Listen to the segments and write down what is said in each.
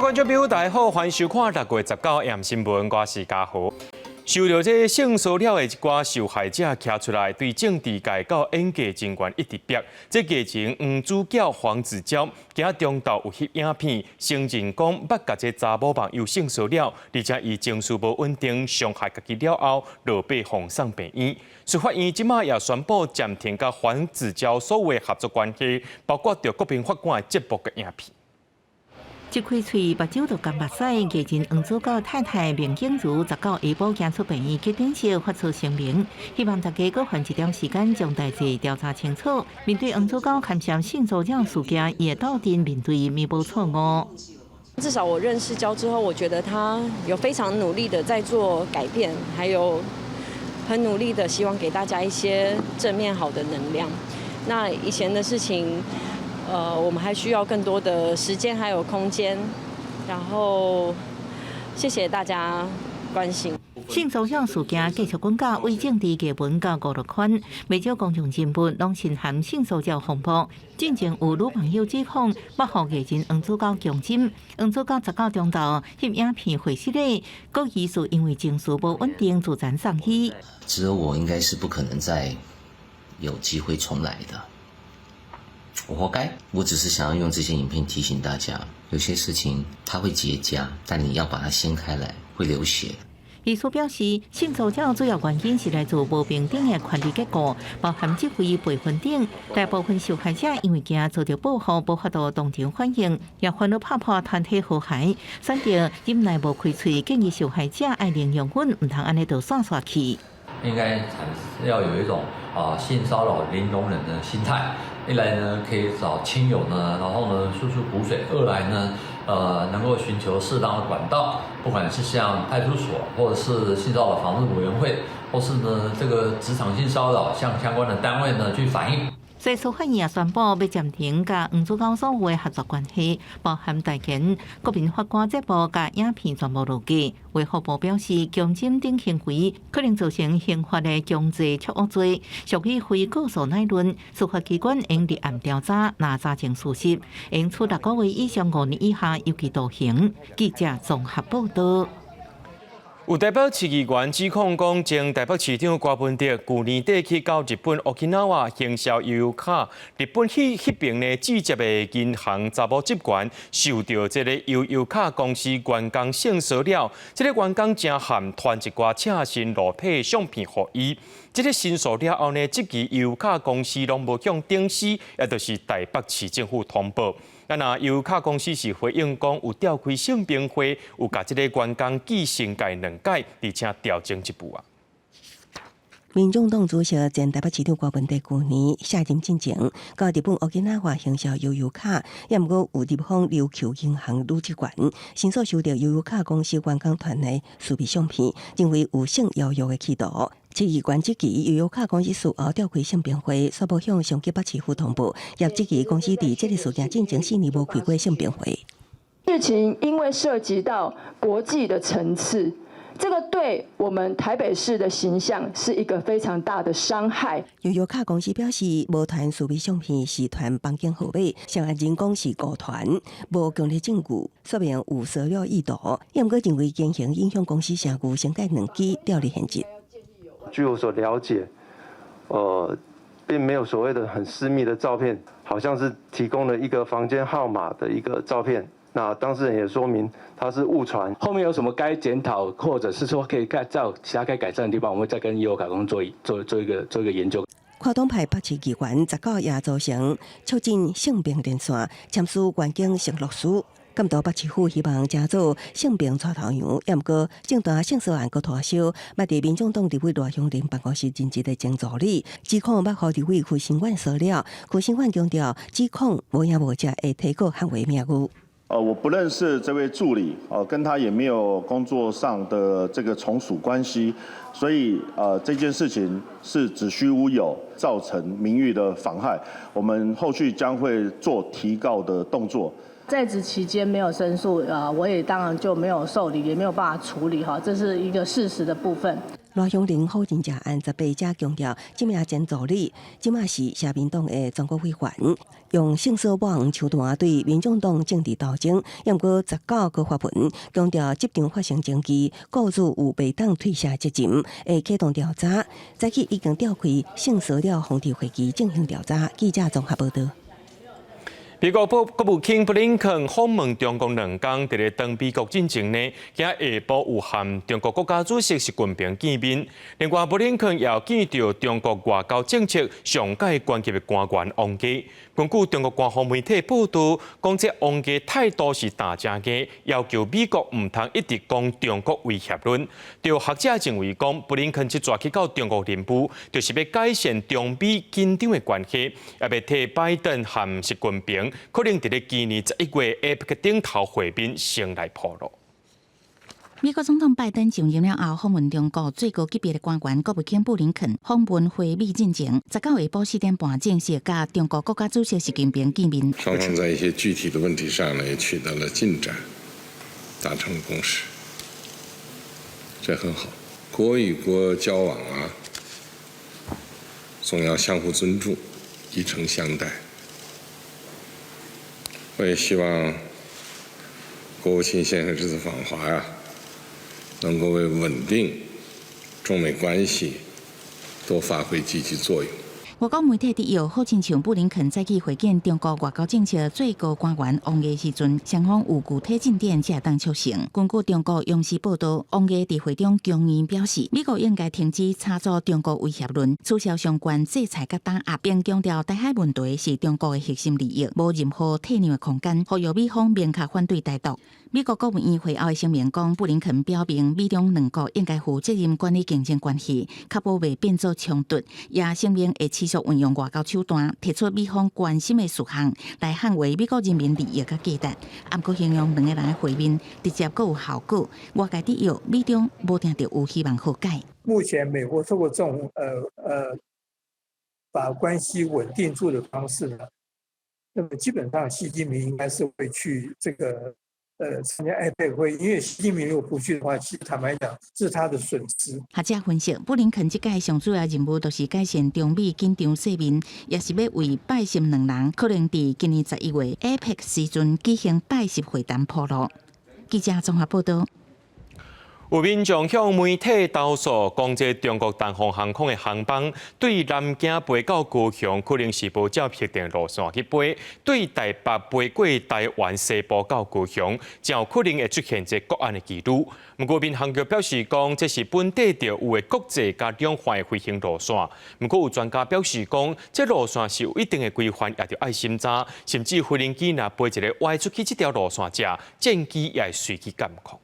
观众朋友，大家好，欢迎收看6月19日新闻，我是嘉豪。受到这性骚扰的一寡受害者站出来，对政治界到演艺人员一直逼。这剧情女主角黄子佼，今中昼有翕影片，承认讲捌甲这查某朋友性骚扰，而且伊情绪无稳定，伤害家己了后，落被送上病院。司法院即马也宣布暂停甲黄子佼所有的合作关系，包括着国民法官的节目嘅影片。一开嘴，目睭就干目屎，艺人黄子佼太太明景如19下晡行出病院急诊室发出声明，希望大家搁还一点时间将代志调查清楚。面对黄子佼牵涉性骚扰事件，也到底面对面无错误。至少我认识佼之后，我觉得他有非常努力的在做改变，还有很努力的希望给大家一些正面好的能量。那以前的事情。我们还需要更多的时间还有空间，然后谢谢大家关心。性骚扰事件继续滚到为政治艺文甲娱乐圈，不少公众人物拢深陷性骚扰风波。进前有女朋友指控，幕后艺人黄子佼强奸。黄子佼19中昼翕影片回失礼，各疑是因为情绪不稳定自残丧气。只有我应该是不可能再有机会重来的。我活该，我只是想要用这些影片提醒大家，有些事情它会结痂，但你要把它掀开来，会流血。医师表示，性骚扰主要原因是来自无平等的权利结构，包含职位辈分等。大部分受害者因为惊遭到报复，无法度同情反应，也烦恼拍破团体和谐，选择忍耐无开喙，建议受害者爱零容忍，唔通安尼就算去。应该要有一种性骚扰零容忍的心态。一来呢，可以找亲友呢，然后呢输出苦水；二来呢，能够寻求适当的管道，不管是像派出所，或者是性骚扰防治委员会，或是呢这个职场性骚扰，向相关的单位呢去反映。所司法院也宣布要暂停甲黄子佼所有的合作关系，包含代言、国民法官节目甲影片全部落架。卫福部表示，强奸等行为可能造成刑法的强制错误罪，属于非告诉乃论。司法机关应立案调查，拿查证事实，应处6个月以上5年以下有期徒刑。记者综合报道。有台北市议员指控讲，前台北市长郭文哲去年底去到日本 Okinawa 行销悠游卡，日本迄边呢直接的银行查某职员受到这个悠游卡公司员工性骚扰，这个员工正含传一挂赤身裸体相片给伊。这个申诉了后呢，这支悠游卡公司拢无向董事，也就是台北市政府通报。那悠游卡公司是回应讲有召开性平会，有甲这个员工记性改2届，而且调整一步啊。民众党主席前台北市长郭文哲去年下任之前，到日本沖縄话行销悠游卡，也毋过有日方琉球银行女职员申诉收到悠游卡公司员工团的私密相片，认为有性邀约的企图。市议员即期悠游卡公司事后召开性平会，却无向上级北市府通报，也即期公司伫这个事件进前4年无开过性平会。事情因为涉及到国际的层次。这个对我们台北市的形象是一个非常大的伤害。悠游卡公司表示，无传私密相片是传房间号码，涉案人讲是误传，无强烈证据，说明有骚扰意图。也毋过认为言行影响公司声誉，先改2支调离现职。据我所了解，并没有所谓的很私密的照片，好像是提供了一个房间号码的一个照片。那当事人也说明他是误传，后面有什么该检讨，或者是说可以照其他该改善的地方，我们会再跟悠游卡公司做一个研究。跨党派北市议员19也组成促进性平连线，签署环境承诺书。监督北市府希望加做性平带头羊，也毋过正大性骚案搁拖烧，捌伫民众党立委罗香林办公室任职的前助理，指控捌互立委屈新苑骚扰。屈新苑强调，指控无影无迹会提告捍卫名誉。我不认识这位助理，跟他也没有工作上的这个从属关系，所以这件事情是子虚乌有，造成名誉的妨害。我们后续将会做提告的动作。在职期间没有申诉，我也当然就没有受理，也没有办法处理哈，这是一个事实的部分。罗香林好人家案18者强调，这名前助理即马是社民党的全国会员，用性骚网手段对民众党政治斗争。不过19个发文强调，这场发生前期，雇主有被当推卸责任，会启动调查。早起已经召开性骚扰防治会议进行调查。记者综合报道。美国国务卿布林肯访问中国2天，伫咧当美国进程呢，今下晡有和中国国家主席习近平见面。另外，布林肯也见到中国外交政策上界关键的官员王毅。根据中国官方媒体报道，讲这王毅态度是打正嘅，要求美国唔通一直讲中国威胁论。有学者认为讲，布林肯这抓去到中国任务，就是要改善中美紧张的关系，也要替拜登和习近平可能伫咧今年11月 APEC 顶头会面先来铺路。美国总统拜登上任了后，访问中国最高级别的官员国务卿布林肯访问会美进程，19下晡4点半正式甲中国国家主席习近平见面。双方在一些具体的问题上呢，也取得了进展，达成了共识，这很好。国与国交往啊，总要相互尊重，以诚相待。我也希望国务卿先生这次访华呀，能够为稳定中美关系多发挥积极作用。外交媒体伫6号亲像布林肯再去会见中国外交政策最高官员王毅时阵，双方有具体进展才会当促成。根据中国央视报道，王毅伫会中强硬表示，美国应该停止炒作中国威胁论，取消相关制裁甲打压，并强调台海问题是中国的核心利益，无任何退让的空间，呼吁美方明确反对台独。美国国务院会后的声明讲，布林肯表明美中两国应该负责任管理竞争关系，确保未变作冲突。也声明会持续运用外交手段，提出美方关心的事项，来捍卫美国人民利益甲价值。不过形容两个人的会面直接阁有效果，外界伫有美中无定着有希望和解。目前美国透过这种把关系稳定住的方式呢，那么基本上习近平应该是会去这个。参加 APEC 会，因为习近平如果不去的话，其实坦白讲，这是他的损失。学者分析，布林肯这届上主要任务就是改善中美紧张势面，也是要为拜习两人可能伫今年11月 APEC 时阵举行拜习会谈铺路。记者综合报道。有民众向媒体投诉，讲这中国东方航空的航班对南京飞到高雄，可能是无照特定路线去飞；对台北飞过台湾西部到高雄，才有可能会出现这国安的疑虑。不过，民航局表示讲，这是本地特有的国际加两环的飞行路线。不过，有专家表示讲，这路线是有一定的规范，也着爱心查，甚至飞行机若飞一个歪出去这条路线，者战机也会随机监控。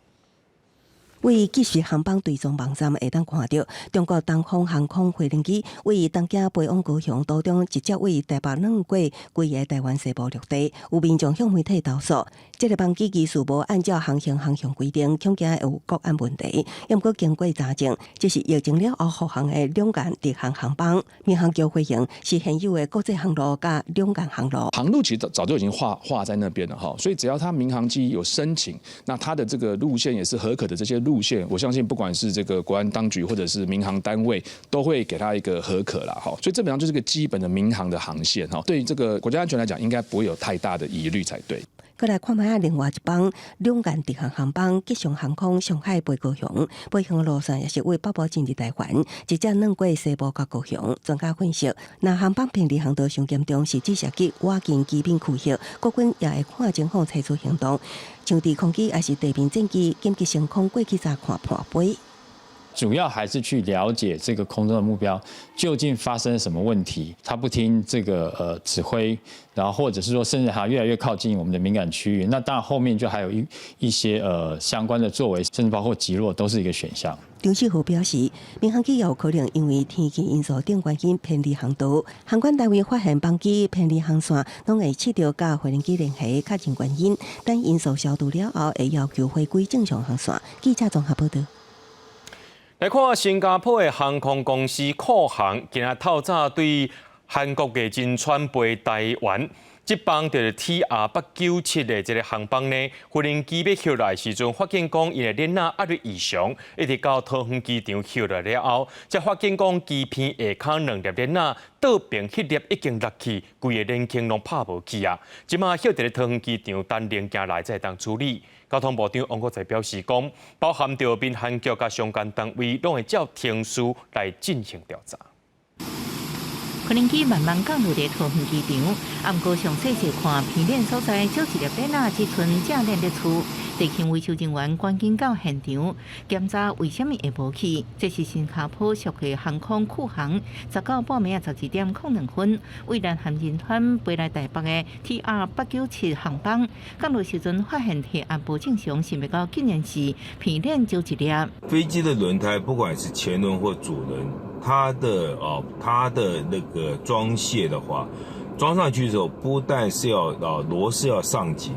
为即时航班追踪网站会当看到，中国东方航空飞行机为东京飞往高雄途中，直接为台北软过规个台湾西部陆地。有民众向媒体投诉，这个班机技术无按照航向规定，恐惊有国安问题。不过经过查证，这是疫情了后复航的两岸直航航班。民航局飞行是现有的国际航路加两岸航路。航路其实早就已经画在那边了哈，所以只要它民航机有申请，那它的这个路线也是合可的这些路线，我相信不管是这个国安当局或者是民航单位，都会给它一个合可啦哈。所以基本上就是个基本的民航的航线哈，对于这个国家安全来讲，应该不会有太大的疑虑才对。再来看卖另外一班两岸直航航班吉祥航空上海飞高雄，飞行路线也是为北部进入台湾，直接软过西部到高雄。专家分析，那航班偏离航道上严重，是指涉及挖进机坪区域，国军也会看情况采取行动，像地空机也是地面战机紧急升空过去查看判飞。主要还是去了解这个空中的目标究竟发生什么问题，他不听这个指挥，然后或者是说甚至还越来越靠近我们的敏感区域，那当然后面就还有一些相关的作为，甚至包括击落都是一个选项。张世豪表示，民航机也有可能因为天气因素等原因偏离航道，航管单位发现班机偏离航线，拢会试着甲飞行机联系，确认原因，等因素消除了后，会要求回归正常航线。记者综合报道。来看新加坡的航空公司酷航，今日透早对韩国的真川飞台湾。这班就是 TR897的这个航班呢，飞行机要起来时阵，发现讲伊的电脑压力异常，一直到桃园机场起来了后，才发现讲机片下骹2粒电脑倒边迄粒已经落去，规个连坑拢拍无去啊！即马晓得咧桃园机场等零件来才当处理。交通部长王国材表示讲，包含着民航局甲相关单位，拢会照程序来进行调查。无人机慢慢降落伫桃园机场，啊，毋过详细细看片链所在少一粒电仔，只剩正链咧厝。地勤维修人员赶紧到现场检查，为什么会无去？这是新加坡属的航空库航，19半暝12:02，为南韩人团飞来台北的 TR897航班降落时阵，发现黑暗不正常，想不到竟然是片链少一粒。飞机的轮胎，不管是前轮或主轮，它的那个装卸的话，装上去的时候，不但是要螺丝要上紧，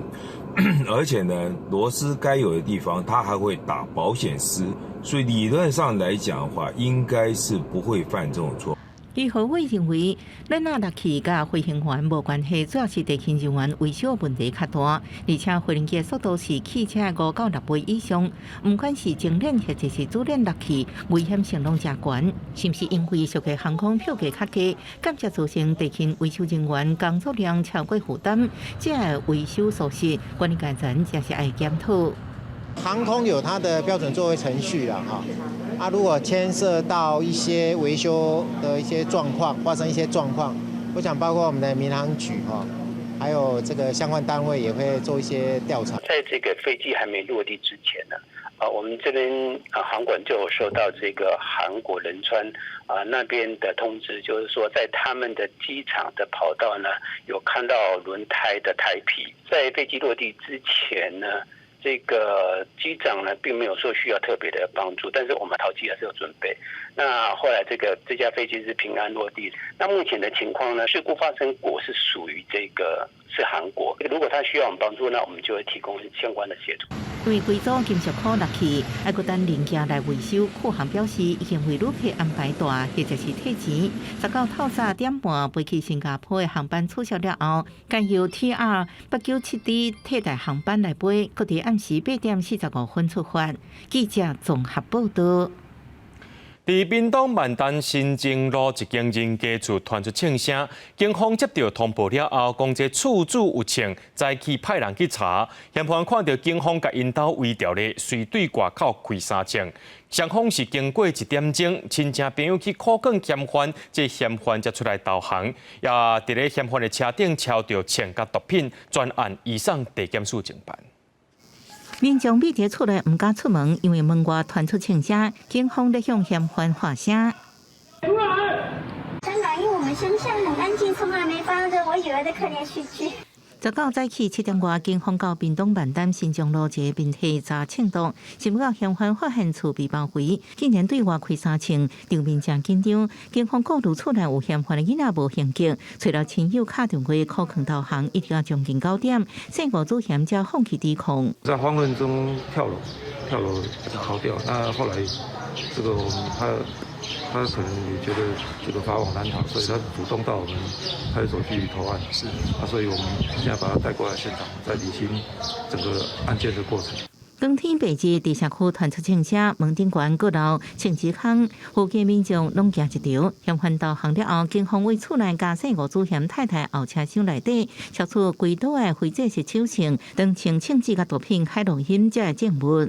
而且呢，螺丝该有的地方它还会打保险丝，所以理论上来讲的话，应该是不会犯这种错。李浩伟认为，咱落去甲飞行员无关系，主要是地勤人员维修问题较大，而且飞行机的速度是汽车5到6倍以上，不管是前链或者是主链落去，危险性拢真悬。是不是因为属个航空票价较低，间接造成地勤维修人员工作量超过负担，这维修疏失，管理阶层也是爱检讨。航空有它的标准作业程序啦，如果牵涉到一些维修的一些状况，发生一些状况，我想包括我们的民航局还有这个相关单位也会做一些调查。在这个飞机还没落地之前呢，我们这边航管就有收到这个韩国仁川那边的通知，就是说在他们的机场的跑道呢，有看到轮胎的胎皮，在飞机落地之前呢。这个机长呢，并没有说需要特别的帮助，但是我们桃机还是有准备。那后来这架飞机是平安落地。那目前的情况呢，事故发生国是属于是韩国。如果他需要我们帮助，那我们就会提供相关的协助。因为规组金属库落去，还搁等零件来维修。库航表示，已经为旅客安排大或者是退钱。19透早点半飞去新加坡的航班取消了后，该由 TR897D 替代航班来飞，搁伫暗时8:45出发。记者综合报道。伫屏东万丹新正路一间人家厝传出枪声，警方接到通报了后，讲这厝主有枪，再去派人去查。嫌犯看到警方甲因兜围掉咧，随对外口开3枪。双方是经过1点钟，亲戚朋友去靠近嫌犯，这嫌犯才出来投降，也伫咧嫌犯的车顶抄到枪甲毒品，专案移送地检署侦办。民众秘伫厝内唔敢出门，因为门外传出枪声，警方咧向嫌犯发声。出来！香港，因为我们乡下很安静，从来没发生过我以为的可怜事迹。19早起7点外，警方到屏东万丹新庄路一个面体查庆东，想不到嫌犯发现厝被包围，竟然对外开3枪，场面真紧张。警方顾虑厝内有嫌犯的囡仔无行迹，找到亲友敲电话靠劝投降，一直到将近9点，剩5组嫌才放弃抵抗。在慌乱中跳楼逃掉。那后来这个他可能也觉得这个法网难逃，所以他主动到我们派出所去投案。是所以我们现在把他带过来现场，在理清整个案件的过程。当天白日地下区传出枪声，门顶悬阁楼、枪支坑，附近民众拢惊一条。嫌犯投降了后，警方为厝内加洗5组嫌太太后车厢内底，查出规刀的非正式手枪、长枪、枪支甲毒品、海洛因这些证物。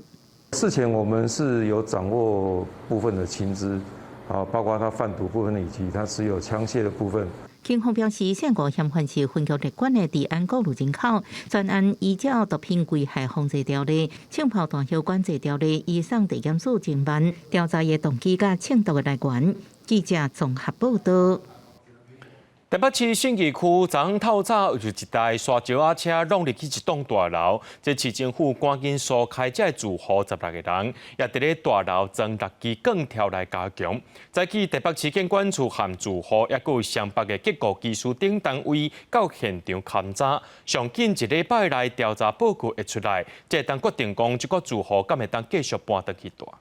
事前我们是有掌握部分的情资。包括他贩毒部分以及他持有枪械的部分。警方表示，涉案嫌犯是分局列管的治安各路人口，专案依照毒品危害防治条例、枪炮弹药管制条例移送地检署侦办，调查的动机甲枪毒的来源。记者综合报道。台北市信义区昨昏透早有一台沙石仔车弄入去一栋大楼，这市政府赶紧疏开这住户16个人，也伫咧大楼装6支钢条来加强。再去台北市监管处和住户，也有双北的结构技术等单位到现场勘查，上紧1礼拜内调查报告会出来，才当决定讲这个住户敢会当继续搬回去住。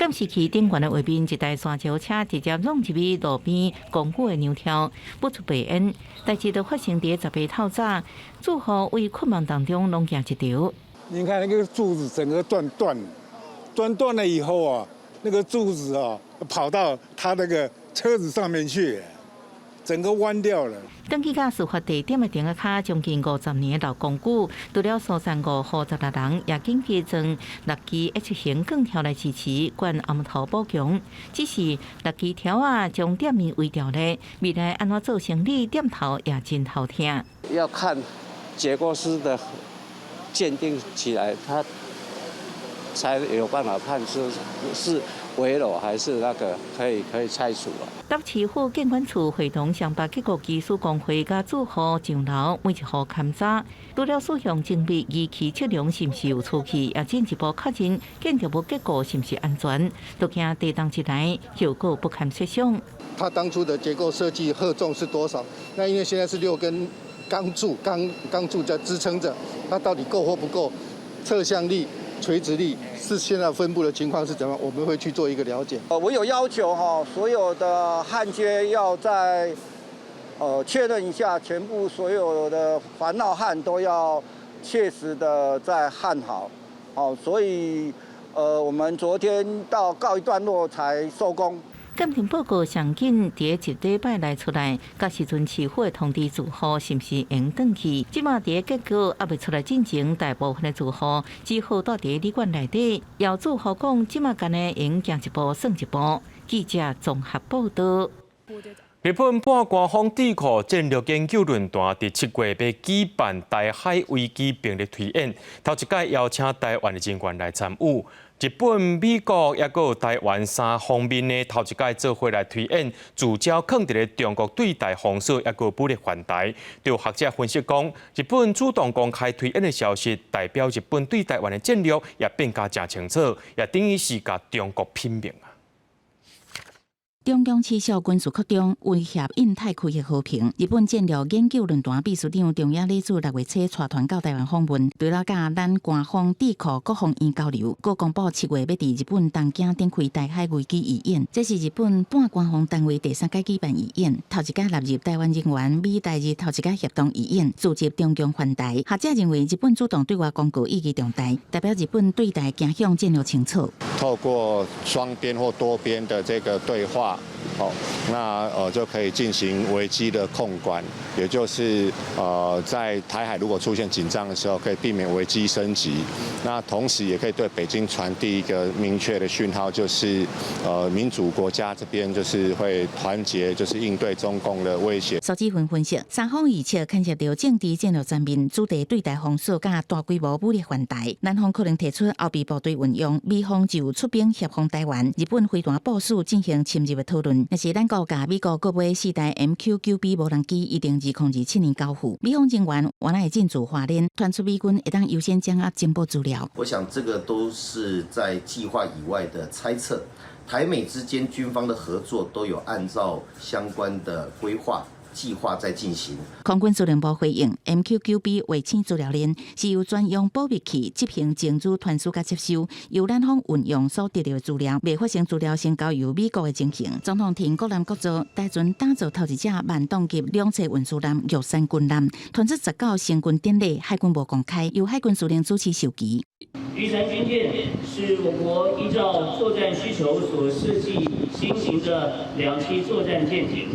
监视器顶悬的画面，一台山石车直接撞入去路边公寓的牛条，不出白烟。代志就发生伫10月透早，住户为困梦当中拢惊一条。你看那个柱子整个断了以后啊，那个柱子啊跑到他那个车子上面去，整个弯掉了。登记甲事发地点的停车卡将近50年的老公寓，除了疏散56人，也紧急将6支 H 型钢条来支持，关暗头补强。只是6支条将店面围掉了，未来安怎做生意，店头也真头痛。要看结构师的鉴定起来，他才有办法判是危楼还是那个可以拆除啊。北市府建管处会同上北结构技术工会甲住户上楼每一户勘查，除了使用精密仪器测量是毋是有出去，也进一步确认建筑物结构是毋是安全，都惊地动一来效果不堪设想。他当初的结构设计荷重是多少？那因为现在是6根钢柱在支撑着，它到底够或不够？侧向力、垂直力是现在分布的情况是怎么样？我们会去做一个了解。我有要求所有的焊接要在确认一下，全部所有的环绕焊都要切实的再焊好。所以我们昨天到告一段落才收工。鉴定报告上紧伫1礼拜内出来，到时阵市府会通知住户是毋是用转去。即马伫结果还未出来进前，大部分的住户只好住伫旅馆内底。要住户讲，即马干呢用行一步算一步。记者综合报道。日本半官方智库战略研究论坛伫7月要举办台海危机并列推演，头一届邀请台湾的人员来参与。日本、美国也有台湾3方面的头一届做伙来推演，聚焦放伫咧中国对台封锁，也有武力犯台。有学者分析讲，日本主动公开推演的消息，代表日本对台湾的战略也变加真清楚，也等于是甲中国拼命啊。中共持续军事扩张，威胁印太区域和平。日本战略研究论坛秘书长中野礼子6月初带团到台湾访问，除了甲咱官方智库国防院交流，各公布7月要伫日本东京展开台海危机预演。这是日本半官方单位第3届举办预演，头一届纳入台湾人员美台日头一届协同预演，组织中共犯台。学者认为，日本主动对外公告意义重大，代表日本对台走向战略清楚。透过双边或多边的这个对话。那就可以进行危机的控管，也就是在台海如果出现紧张的时候，可以避免危机升级。那同时也可以对北京传递一个明确的讯号，就是民主国家这边就是会团结，就是应对中共的威胁。苏志芬分析，3方预测牵涉到政治战略层面，主题对台封锁加大规模武力犯台。南方可能提出后备部队运用，美方就出兵协防台湾，日本飞弹部署进行深入的讨论。但是咱国甲美国各买4台 MQ-9B 无人机，一定2007年交付。美方人员原来进驻华联，传出美军会当优先掌握情报资料。我想这个都是在计划以外的猜测。台美之间军方的合作都有按照相关的规划。计划在进行。空军司令部回应 ，MQ-9B 卫星资料链是由专用保密器执行情资传输甲接收，由咱方运用所得到的资料，未发生资料先交由美国的进行。总统厅国南国造台船打造头一只慢动级两栖运输舰玉山军舰，传出19成军典礼，海军部公开，由海军司令主持授旗。玉山军舰是我国依照作战需求所设计新型的2栖作战舰艇。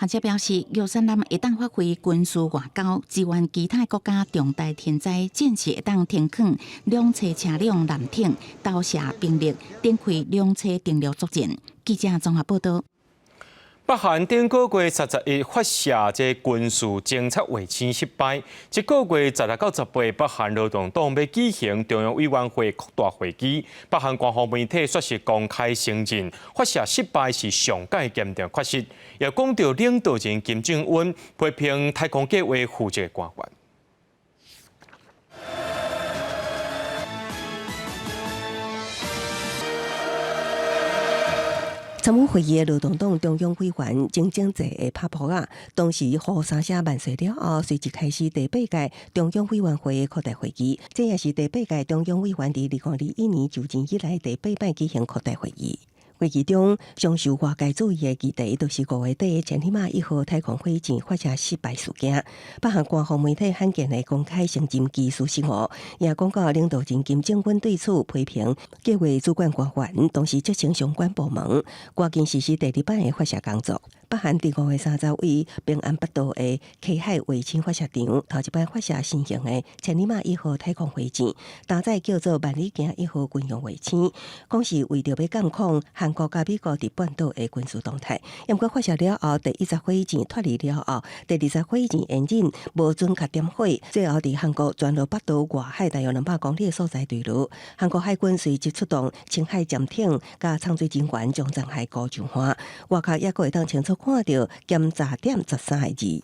学者表示，玉山舰一旦发挥军事外交，支援其他国家重大天灾，舰是一旦停靠两栖车辆舰艇，投射兵力，展开两栖登陆作战。记者综合报道。北韩顶个月31日发射这军事侦察卫星失败，这个月16到18，北韩劳动党要举行中央委员会扩大会议。北韩官方媒体说是公开承认发射失败是上界严重缺失，也讲到领导人金正恩批评太空计划负责官员。参与会议的劳动党中央委员郑经济的拍扑啊，当时雨伞声万岁了后，随即开始第8届中央委员会的扩大会议。这也是第8届中央委员伫2021年就任以来第8摆举行扩大会议。会议中，上受外界注意的议题，就是5月底千里马1号太空火箭发射失败事件。北韩官方媒体罕见的公开承认技术失误，也公告领导人金正恩对此批评计划主管官员，同时责成相关部门赶紧实施第2摆的发射工作。北韩伫5月30日平安北道的启海卫星发射场头一摆发射新型的千里马1号太空火箭，搭载叫做万里镜1号军用卫星，讲是为着要监控韩国甲美国伫半岛的军事动态。不过发射了后，第10火箭脱离了后，第20火箭延引无准确点火，最后伫韩国转入北岛外海大约200公里的所在坠落。韩国海军随即出动青海舰艇甲苍水警员将残骸高上岸，外壳也会当清楚看到检查点13个字。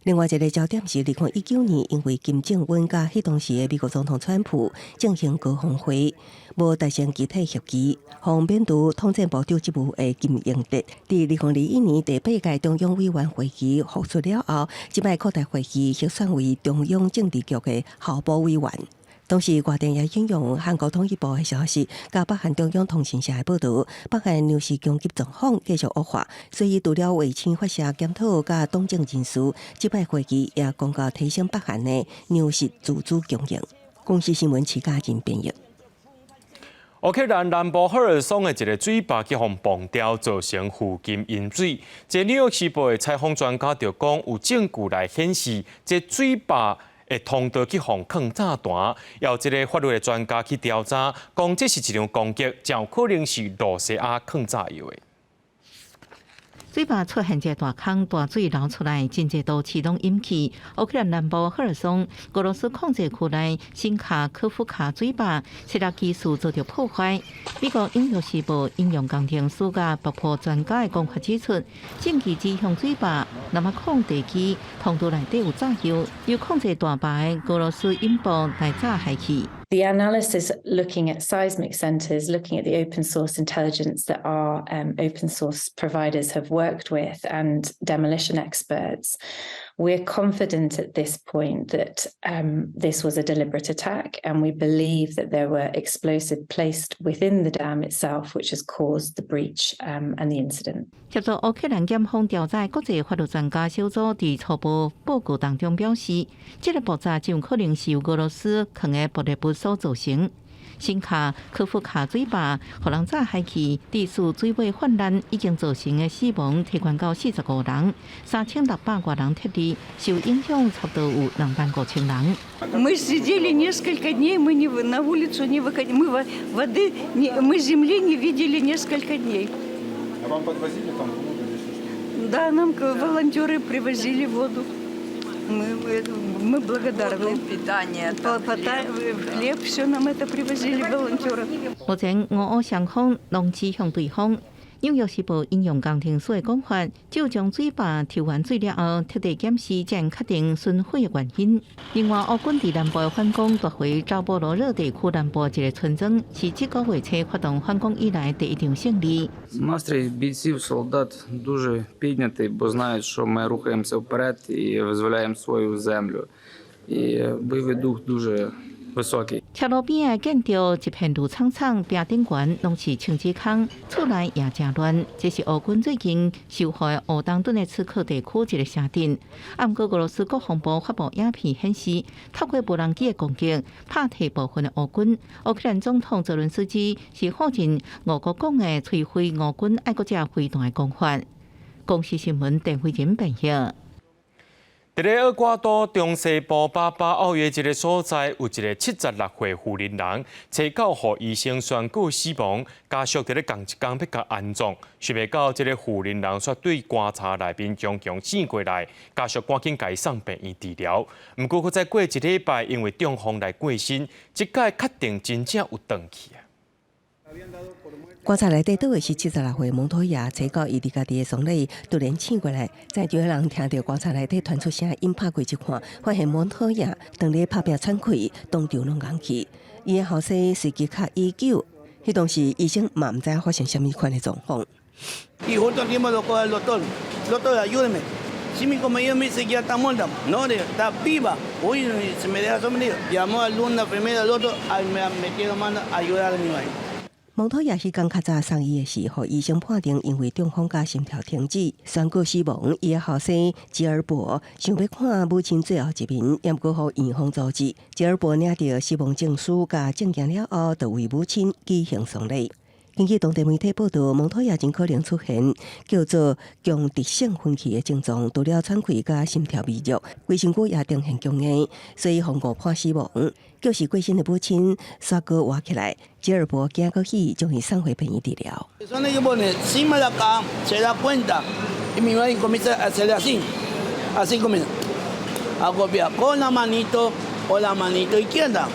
另外一个焦点是2019年，因为金正恩甲迄当时的美国总统川普进行高峰会，无达成具体协议。防免除统战部长职务的金英德，伫2021年第8届中央委员会议复出了后，即摆扩大会议核选为中央政治局的候补委员。同时，外电也引用韩国统一部的消息，甲北韩中央通讯社的报道，北韩粮食供给状况继续恶化，所以除了卫星发射检讨甲党政人士，即摆会议也公告提升北韩的粮食自主供应。公司新闻齐家进编译。乌克兰南部赫尔松的一个水坝被风崩掉，造成附近淹水。这纽约时报的采访专家就讲，有证据来显示，这水坝会通道去互坑炸弹，要一个法律的专家去调查，讲这是一场攻击，有可能是罗西亚坑炸药的。水坝出现一大坑，大水流出来，真侪都市拢淹去。乌克兰南部赫尔松俄罗斯控制区内新卡科夫卡水坝设立技术遭到破坏。美国英国时报引用工程师甲爆破专家的讲法指出，证据指向水坝那么控地区通道内底有炸药，由控制大坝的俄罗斯引爆来炸害去。The analysis looking at seismic centres, looking at the open source intelligence that our open source providers have worked with and demolition experts, we're confident at this point that this was a deliberate attack, and we believe that there were explosives placed within the dam itself, which has caused the breach and the incident. 协助乌克兰检方调查国际法律专家小组伫初步报告当中表示，这个爆炸极有可能是由俄罗斯藏的爆裂物所造成。新卡科夫卡水坝互人炸害去，地处水位泛滥，已经造成的死亡提悬到45人，3600多人脱离，受影响差不多有25000人。Мы сидели несколько дней, мы на улицу не выходили, мы воды, мы земли не видели несколько дней. А вам подвозили там воду или что? Да, нам волонтеры привозили воду. Мы благодарны. Питание, хлеб, все нам это привозили волонтеры. 目前俄乌双方拢指向对方。纽约时报引用工程师的讲法，只有将水坝抽完水了后，彻底检视，才能确定损毁的原因。另外，乌军伫南部的反攻夺回扎波罗热地区南部一个村庄，是这个月初发动反攻以来第一场胜利。Настрій бійців, солдат дуже піднятий, бо знають, що ми рухаємося вперед і визволяємо свою землю. І бойовий дух дуже високий. 车路边的建筑一片绿葱葱，边顶悬拢是枪支坑，厝内也真乱。这是乌军最近收复的乌东顿的刺客地区一个城镇。不过，俄罗斯国防部发布影片显示，透过无人机的攻击，拍退部分的乌军。乌克兰总统泽伦斯基是否认俄国讲的摧毁俄军爱国者飞弹的讲法。公视新闻陈慧仁编译。伫咧厄瓜多中西部巴巴奥约一个所在，有一个76岁妇人人，找到互医生宣告死亡，家属伫咧同一天要甲安葬，想袂到这个妇人人却对棺材内面强醒过来，家属赶紧甲伊送病院治疗。毋过，佮再过一礼拜，因为中风来过身，即届确定真正有转去啊。棺材内底倒的是76岁蒙托亚，找到伊伫家己的丧礼，突然醒过来，在场的人听到棺材内底传出声音，拍过去看，发现蒙托亚当咧拍拼喘气，当场拢硬去。伊的后生随即较医救，迄当时医生嘛毋知发生什么款的状况。Hijo tiempo lo coge el doctor ayúdeme. Si mi compañero me dice que ya está muerta, no, está viva. Uy, se me deja sorprendido. Llamó al una enfermera del otro, me metieron mano a ayudar a mi madre。蒙托亚迄天较早送医的时候，医生判定因为中风加心跳停止，宣告死亡。伊的后生吉尔伯想要看母亲最后一面，也毋过互院方阻止。吉尔伯领到死亡证书甲证件了后，就为母亲举行丧礼。根据当地媒体报道，蒙托亚真可能出现叫做强直性分歧的症状，除了喘气加心跳微弱，规身躯也呈现僵硬，所以误判死亡。救死过身的母亲刷锅活起来，吉尔伯惊过去，将伊送回病院治疗。Son ellos ponen encima de la cama, se da cuenta y mi madre comienza a hacerle así comienza a golpear con la manito o la manito izquierda.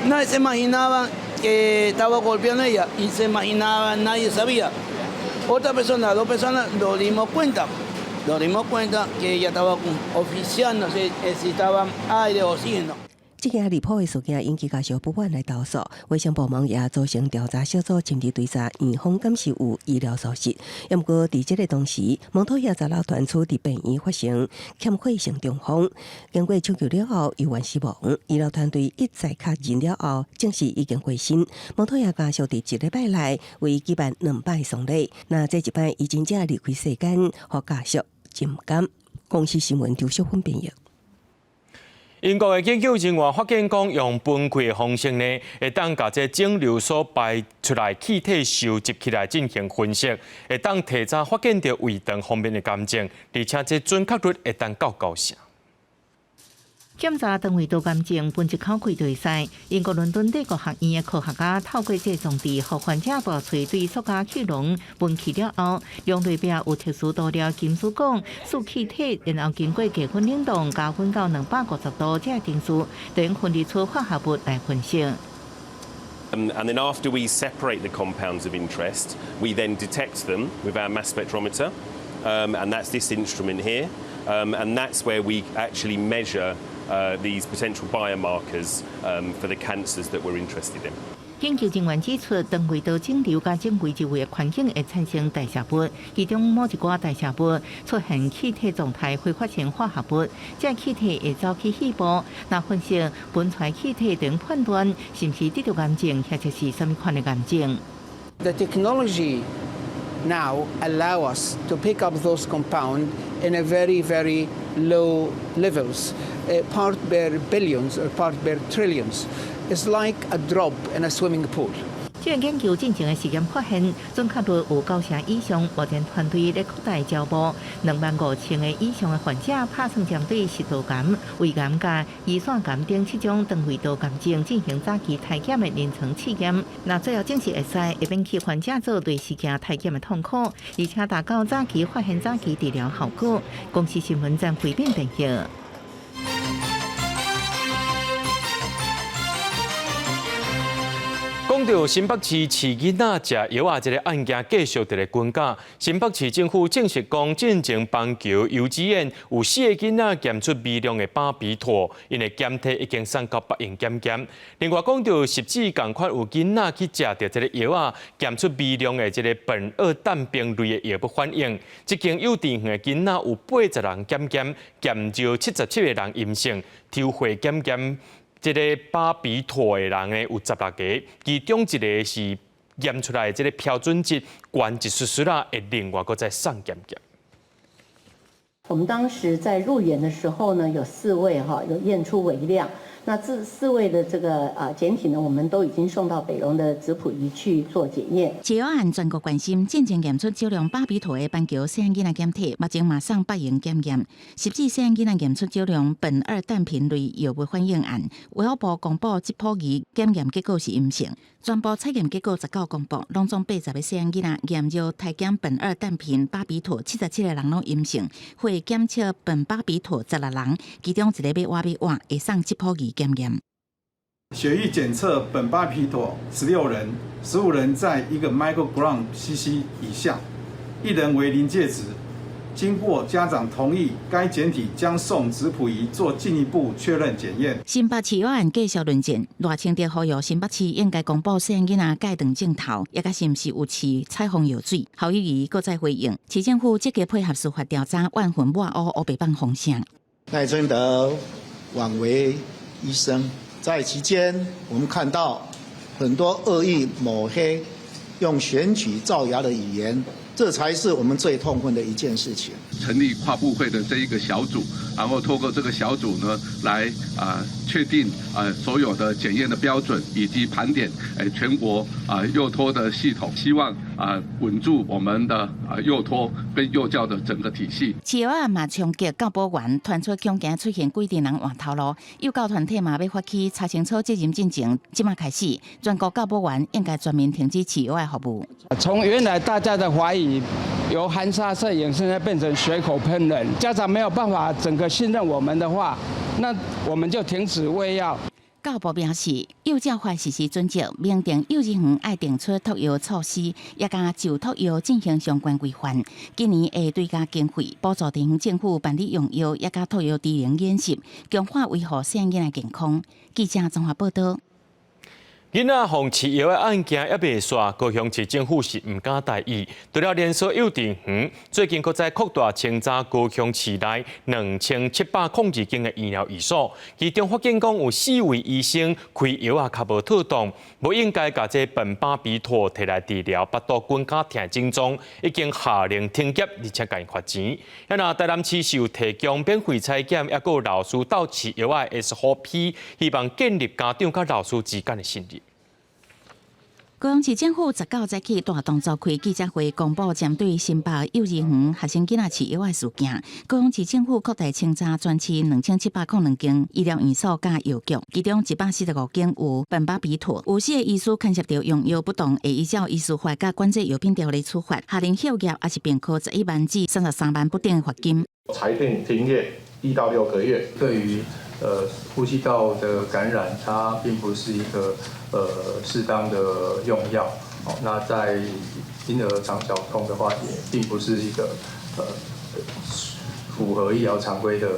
Nadie se imaginaba que estaba golpeando a ella y se imaginaba, nadie sabía. Otra persona, dos personas, nos dimos cuenta que ella estaba oficiando, necesitaba aire, oxígeno。这件离谱的事件引起家属不满来投诉，卫生部门也组成调查小组，深入调查院方敢是有医疗疏失。不过，在这个同时，蒙托亚十老团处伫病院发生欠血性中风，经过抢救了后意外死亡。医疗团队一再确认了后，证实已经过身。蒙托亚家属伫一礼拜内为举办2摆丧礼，那这一摆已经离开世间，和家属真感。公司新闻周淑芬编译。英国的研究人员发现，讲用分开的方式呢，会当把这肿瘤所排出来气体收集起来进行分析，会当提早发现到胃肠方面的癌症，而且这准确率会当到高成。检查肠胃道癌症分析考据对赛，英国伦敦帝国学院的科学家透过这装置，互患者大喙对塑胶气囊分析了后，量内边有特殊涂料金属汞使气体，然后经过低温冷冻加温到250度，才定数，等分离出化合物来分析。And then after we separate the compounds of interest, we then detect them with our mass spectrometer, and that's this instrument here, and that's where we actually measure these potential biomarkers for the cancers that we're interested in. 研究人员指出，肠胃道肿瘤甲正胃周围的环境会产生代谢物，其中某一寡代谢物出现气体状态挥发性化合物，这气体会走去肺部，那分析分出来气体，等判断是毋是得到癌症，或者是什么款的癌症。The technology now allow us to pick up those compounds in a very, very low levels, part per billions or part per trillions. It's like a drop in a swimming pool. 这个研究进行的实验发现，准确率有90%以上。目前团队在扩大招募25000个以上的患者，打算针对食道癌、胃癌、甲胰腺癌等7种肠胃道癌症进行早期体检的临床试验。那最后证实会免去患者做对事件体检的痛苦，而且达到早期发现、早期治疗效果。公司新闻站回面电视。讲到新北市饲囡仔食药啊，这个案件继续在咧滚价。新北市政府证实讲，进前邦桥幼稚园有4个囡仔检出微量的巴比妥，因的检体已经送到北营检验。另外讲到实质同款有囡仔去食到这个药啊，检出微量的这个苯二氮平类的药物反应。这间幼稚园的囡仔有80人检验，检就77个人阴性，抽血检验。这个巴比妥的人呢有16个，其中一个是验出来这个标准值关1/10啦，会另外再上检验。我们当时在入园的时候呢，有4位有验出微量。那这4位的这个检体呢，我们都已经送到北荣的质谱仪去做检验。食药案全国关心，进前验出少量巴比妥的邦桥细汉囡仔检体，目前马上北营检验。实际细汉囡仔验出少量苯二氮平类药物反应案，卫生部公布质谱仪检验结果是阴性。全部采验结果19公布，拢总80个细汉囡仔验入体检苯二氮平巴比妥77个人拢阴性，会检测苯巴比妥16人，其中1个要换会送质谱仪检验。血液检测苯巴比妥16人，15人在1个 microgram cc 以下，1人为临界值经过家长同意，该检体将送质谱仪做进一步确认检验。新北市案继续论战，赖清德呼吁新北市应该公布细囡仔戒断镜头，也甲是毋是有饲彩虹药水。侯友宜搁再回应，市政府积极配合司法调查，万分抹黑黑白帮风向。赖清德枉为医生，在期间我们看到很多恶意抹黑，用选举造谣的语言。这才是我们最痛恨的一件事情。成立跨部会的这一个小组，然后透过这个小组呢，来确定所有的检验的标准，以及盘点全国幼托的系统，希望稳住我们的幼托跟幼教的整个体系。市药啊嘛冲击教保员传出恐惊出现几点人换头路，幼教团体嘛要发起查清楚责任进程，即马开始，全国教保员应该全面停止市药的服务。从原来大家的怀疑。由含沙射影，现在变成血口喷人，家长没有办法整个信任我们的话，那我们就停止喂药。教部表示，幼教法实施准则，明定幼儿园爱定出托药措施，也甲就托药进行相关规范。今年会追加经费，补助地方政府办理用药，也甲托药治疗演习，强化维护小囡仔健康。记者综合报道。囡仔放饲药的案件还未煞，高雄市政府是唔敢大意。除了连锁幼稚园，最近搁在扩大清查高雄市内2700间的医疗院所，其中发现讲有4位医生开药啊较无妥当，无应该把这苯巴比妥摕来治疗腹肚滚甲疼症状，已经下令停业，而且甲因罚钱。那台南市是有提供免费采检，也有老师斗饲药的 SOP， 希望建立家长甲老师之间的信任。高雄市政府19早起大动作开记者会，公布针对新北幼儿园学生囡仔饲药的事件。高雄市政府扩大清查全市2702间医疗院所甲药局，其中145间有苯巴比妥。有4个医师牵涉到用药不当，会依照医师法甲管制药品条例处罚，下令休业，也是并科11万至33万不等的罚金。裁定停业1到6个月。对于呼吸道的感染，它并不是一个适当的用药。那在婴儿肠绞痛的话，也并不是一个符合医疗常规的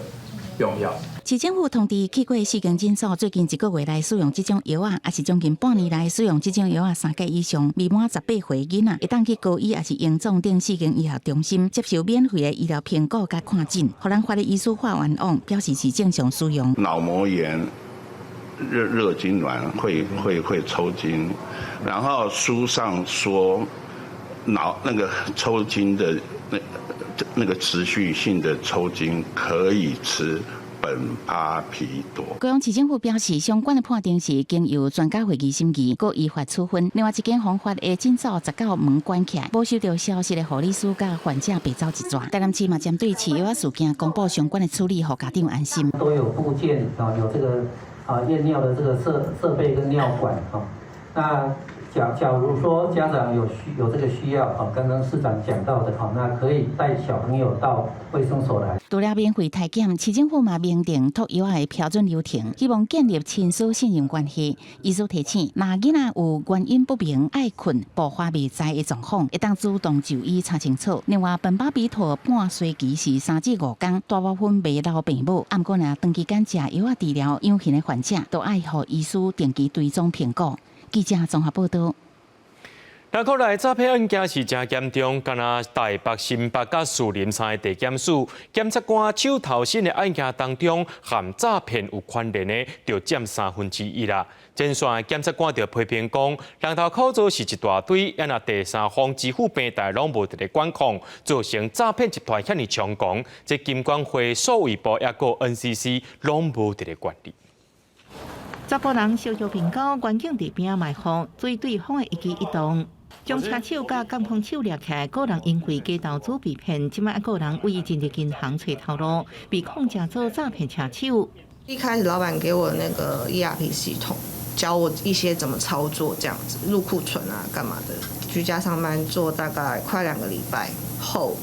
用药。市政府通知去过4间诊所，最近1个月来使用这种药啊，也是将近半年来使用这种药啊3届以上，未满18岁囡仔，会当去高医也是永壮等4间医疗中心接受免费的医疗评估甲看诊，互咱法律医师化完网表示是正常使用。脑膜炎、热痉挛会抽筋，然后书上说那个抽筋的那个持续性的抽筋可以吃苯巴比妥。高雄市政府表示，相关的判定是经由专家会议审议，搁依法处分。另外一间防法的诊所19门关起来，没收到消息的护理师甲患者被走一抓。台南市嘛针对饲药事件公布相关的处理，让家长安心。都有附件有这个验尿的这个设备跟尿管那假如说家长有这个需要刚刚市长讲到的那可以带小朋友到卫生所来。除了免费体检，市政府嘛明定托药的标准流程，希望建立亲属信任关系。医师提醒，若囡仔有原因不明爱困、步伐未知的状况，会当主动就医查清楚。另外，苯巴比妥半衰期是3至5天，大部分未老病母。不过呢，长期间食药治疗养型的患者，都爱互医师定期追踪评估。记者综合报道。南科内诈骗案件是真严重，敢若台北、新北甲士林3个地检署检察官手头身的案件当中，含诈骗有关联的，就占1/3啦。前线检察官就批评讲，人头口座是一大堆，也若第三方支付平台拢无伫咧管控，造成诈骗集团遐尼猖狂。这金管会、数位部也个 NCC 拢无伫咧管理。查甫人烧酒瓶高，环境地边卖货，追对方的一举一动，将车手甲监控手掠起来，个人因为假投资被骗，即摆个人为进入银行找头路，被控假做诈骗车手。一开始老板给我那个 ERP 系统，教我一些怎么操作，这样子入库存啊，干嘛的。居家上班做大概快2个礼拜后，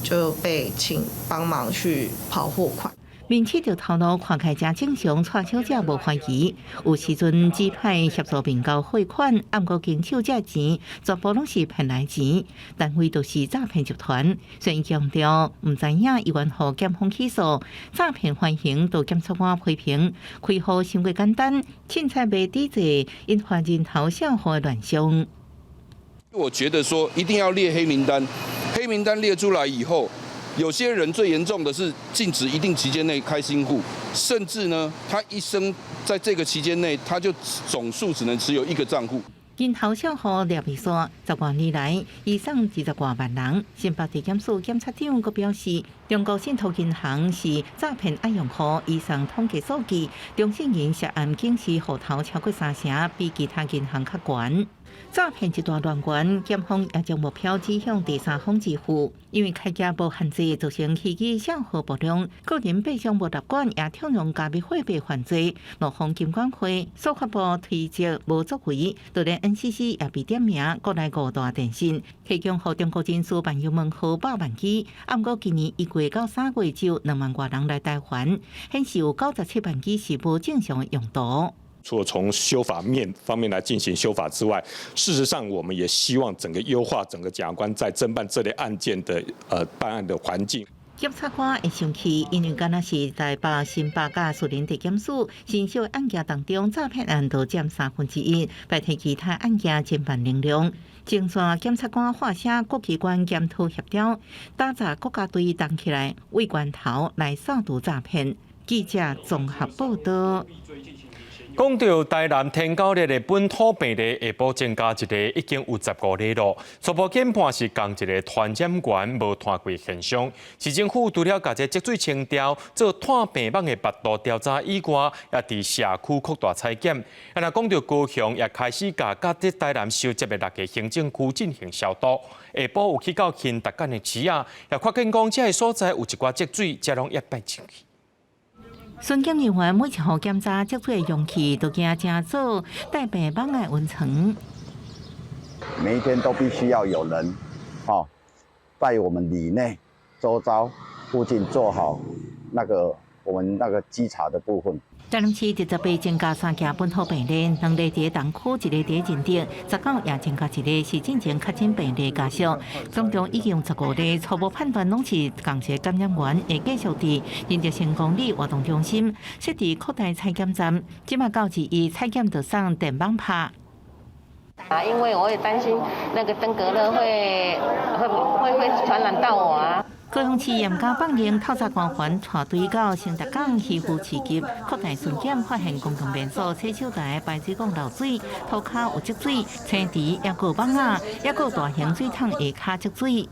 就被请帮忙去跑货款。民企就透露，看起真正常，蔡小姐无怀疑。有时阵指派协助民交汇款，按过经手这钱，全部拢是骗来钱，单位都是诈骗集团。所以强调，唔知影有缘互检方起诉，诈骗犯行都检察官批评，开户伤过简单，凊彩卖底济，引发人头笑话乱象。我觉得说一定要列黑名单，黑名单列出来以后。有些人最严重的是禁止一定期间内开新户，甚至呢，他一生在这个期间内，他就总数只能持有1个账户。人头笑话列比说，10多年来，以上20多万人。新北地检署检察长阁表示，中国信托银行是诈骗爱用户。以上统计数据，中信银涉案警示户头超过3成，比其他银行较悬。诈骗一大乱源，检方也将目标指向第三方支付，因为开价无限制，造成虚伪笑话暴量，个人背上无立管，也通用加密货币犯罪。陆方金管会、司法部推责无作为，就连 NCC 也被点名，国内5大电信提供予中国人士办邮门号100万机，按过今年1月到3月只有2万多人来台还，显示有97万机是无正常的用途。除了从修法方面来进行修法之外，事实上我们也希望整个优化整个检察官在侦办这类案件的办案的环境。检察官会生气，因为敢若是台北、新北甲士林地检署新修案件当中，诈骗案都占1/3，代替其他案件侦办能量。精选检察官划写各机关检讨协调，打造国家队动起来，为源头来扫除诈骗。记者综合报道。讲到台南天狗日的本土病例下晡增加一例，已经有15例了。初步研判是同一个传染源无传过现象。市政府除了把这积水清掉、做探病网的密度调查以外，也伫社区扩大采检。那讲到高雄，也开始甲伫台南收集的6个行政区进行消毒。下晡有去到新达干的市啊，也发现讲这个所在有一寡积水，才拢一摆进去。巡检人员每一户检查积水的容器，都加正做带病网的温层。每一天都必须要有人，在我们里内、周遭、附近做好我们那个稽查的部分。台南市18增加3件本土病例，2例伫东区，1例伫仁德，19也增加1例是进前确诊病例家属，总共已经有15例，初步判断拢是同一感染源，会继续伫仁德成功里活动中心设置扩大采检站，今麦到1采检就上电网拍。因为我也担心那个登革热会传染到我啊。高雄市严加放令，透查官员带队到新达港渔夫市集，扩大巡检，发现公共便所、洗手台、排水管漏水，涂骹有积水，青池也有网啊，也有大型水桶下骹积水。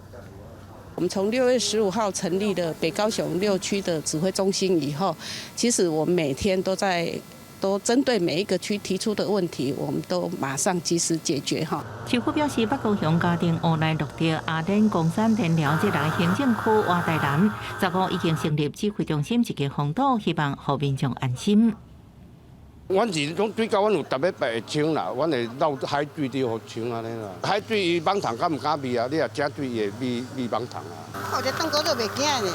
我们从6月15号成立了北高雄6区的指挥中心以后，其实我们每天都针对每一个区提出的问题，我们都马上及时解决哈。市府表示，北高雄家庭乌来录到阿莲、公山、田寮这6个行政区外台南，15已经成立指挥中心，一个防堵，希望让民众安心。阮是拢水沟，阮有特别白清啦，阮会漏海水伫互清安尼啦。海水伊网桶敢毋敢味啊？你若食水伊会味网桶啊。靠只登革热袂惊呢。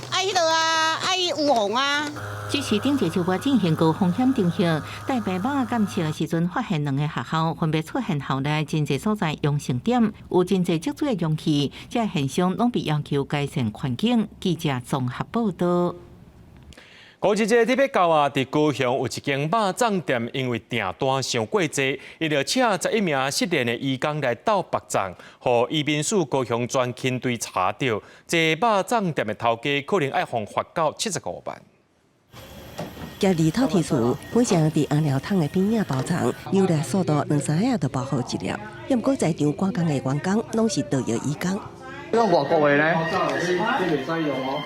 爱迄落啊，爱有红啊。这是顶一周末进行高风险定向带病网检测的时阵，发现2个学校分别出现校内真侪所在阳性点，有真侪积水的容器，这现象拢被要求改善环境。记者综合报道。过一节特别到啊，伫高雄有一间肉粽店，因为订单伤过济，伊就请11名失联的义工来斗白粽，互移民署高雄专勤队查到，这肉粽店的头家可能要罚到75万。家里头提出，本想伫红寮汤的边仔包粽，有来速度2-3下就包好一粒，也毋过在场赶工的员工拢是导游义工。这外国的呢？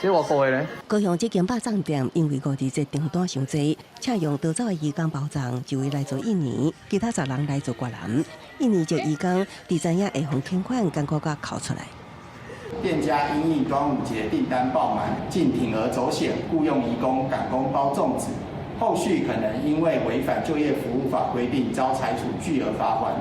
这外国的呢？高雄这间肉粽店因为5日这订单伤济，请用逃走的义工包粽，1位来做印尼，其他10人来做越南。印尼这义工伫知影下方欠款，艰苦甲哭出来。店家因应端午节订单爆满，竟铤而走险，雇用义工赶工包粽子，后续可能因为违反就业服务法规定，遭采处巨额罚款。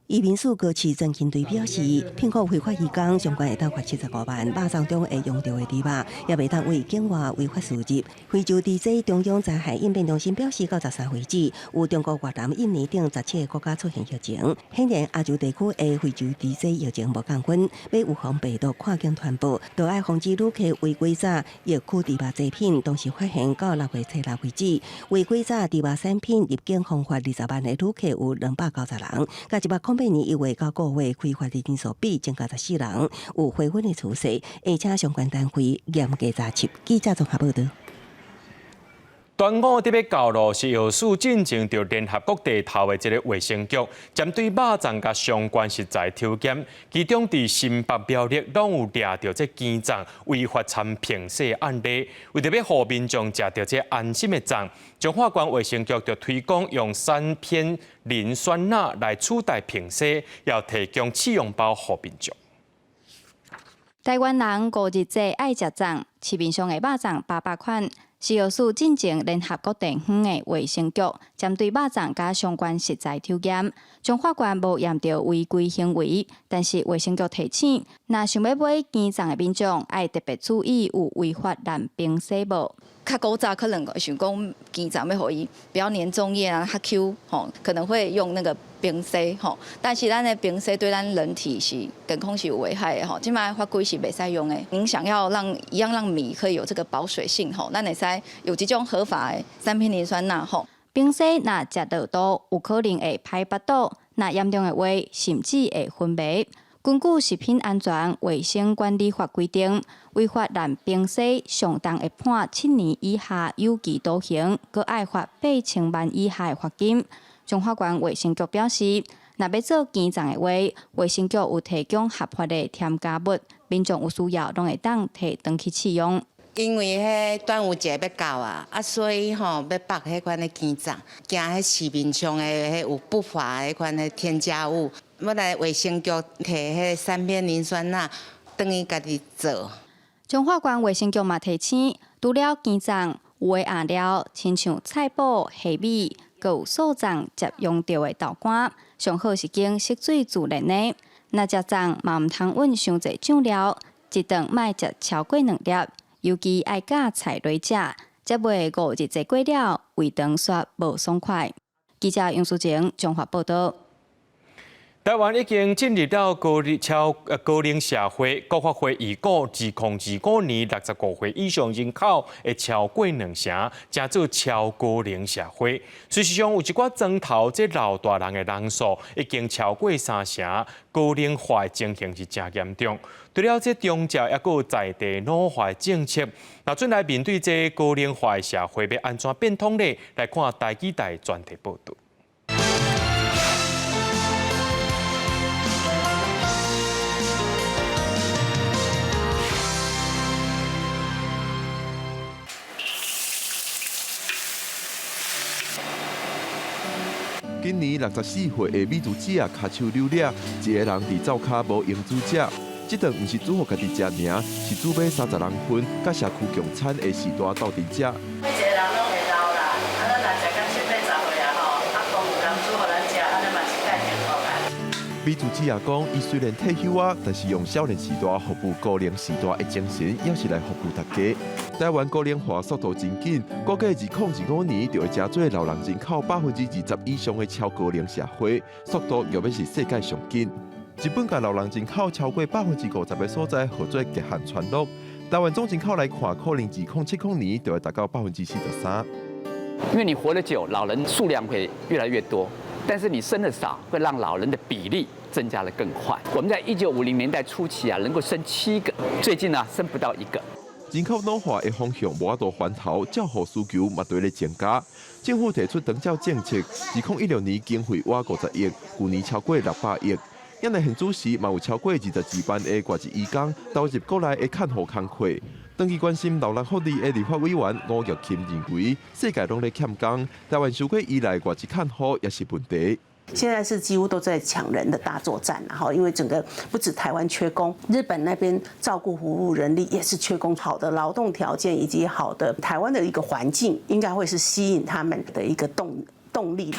移民署高市侦缉队表示，骗库非法移工相关会当罚75万，马上中会用到的猪肉也未当为境外违法输入。非洲 DJ 中央灾害应变中心表示，到13为止，有中国、越南、印尼等17个国家出现疫情。显然，亚洲地区的非洲 DJ 疫情无降温，要预防病毒跨境传播，就要防止旅客违规炸疫区猪肉制品。同时发现，到6月7日为止，违规炸猪肉产品入境罚款20万的旅客有290人，甲108年1月到9月开发的人数比增加14人，有回稳的趋势，而且相关单位严格查缉。记者综合报道。端午伫要到咯，是药署进行着联合国地头的一个卫生局，针对肉粽甲相关食材抽检，其中伫新北苗栗拢有抓到这鸡粽违法掺平洗案例。为着要互民众食到这安心的粽，中华关卫生局就推广用3片磷酸钠来取代平洗，要提供试用包互民众。台湾人5日节爱食粽，市面上的肉粽800款。食药署进行联合国地方的卫生局，针对肉粽甲相关食材抽检，中法官无验到违规行为，但是卫生局提醒，若想要买鸡粽的民众，爱特别注意有违法滥冰洗无。较古早可能想讲鸡粽要互伊不要粘粽叶啊，较 Q 吼，可能会用那个冰洗吼，但是咱的冰洗对咱人体是健康是有危害的吼，即摆法规是袂使用的。您想要让米可以有这个保水性吼，咱会使有这种合法的3片磷酸钠吼。冰洗若食到多，有可能会排腹肚，若严重的话，甚至会昏迷。根据食品安全卫生管理法规定，违法滥冰洗，上重会判7年以下有期徒刑，佮爱罚8,000万以下的罚金。中华关卫生局表示，若要做鸡粽的话，卫生局有提供合法的添加物，民众有需要拢会当摕回去试用。因为迄端午节要到啊，所以要绑迄款的鸡粽，惊迄市面上的迄有不法迄款的添加物。要来卫生局摕迄3片磷酸钠，等于家己做。中华关卫生局嘛提醒，除了鸡粽，有的餡料，亲像菜脯、虾米，佮有素粽接用到的豆干，上好是经湿水自然的。若食粽嘛毋通混伤侪酱料，一顿莫食超过2粒，尤其爱甲菜类食，则袂5日节过了，胃肠煞无爽快。记者杨淑晴综合报道。台湾已经进入到高龄社会，国发会预估2025年65岁以上人口会超过2成，才做超高龄社会。事实上，有一寡庄头这老大人的人数已经超过3成，高龄化的情形是真严重。除了这中照，也有在地老化政策。那转来面对这高龄化的社会，要安怎变通呢？来看台记台专题报道。今年64岁的美珠姐骹手溜了，一个人伫灶骹无用煮食。这顿毋是煮互家己食尔，是煮买30人份，甲社区共餐的时代斗阵食。每一个人拢会老啦，咱若食到70、80岁啊吼，讲有人煮互咱食，嘛是介幸福啊。美珠姐讲，伊虽然退休啊，但是用少年时代服务高龄时代的精神，也是来服务大家。台湾高龄化速度真紧，估计2015年就会加做老人人口20%以上的超高龄社会，速度又要是世界上紧。日本甲老人人口超过50%的所在，号做极限传录。台湾总人口来看，可能2070年就会达到43%。因为你活得久，老人数量会越来越多，但是你生的少，会让老人的比例增加得更快。我们在1950年代初期啊，能够生7个，最近呢生不到1个。人口老化的方向无法度翻头，照护需求嘛对咧增加。政府提出长照政策，2016年经费挖50亿，去年超过600亿。因为现主时嘛有超过22万的外籍移工投入国内的看护工课。长期关心老人福利的立法委员吴玉琴认为，世界拢在欠工，台湾受过依赖外籍看护也是问题。现在是几乎都在抢人的大作战，然后因为整个不止台湾缺工，日本那边照顾服务人力也是缺工。好的劳动条件以及好的台湾的一个环境，应该会是吸引他们的一个动力。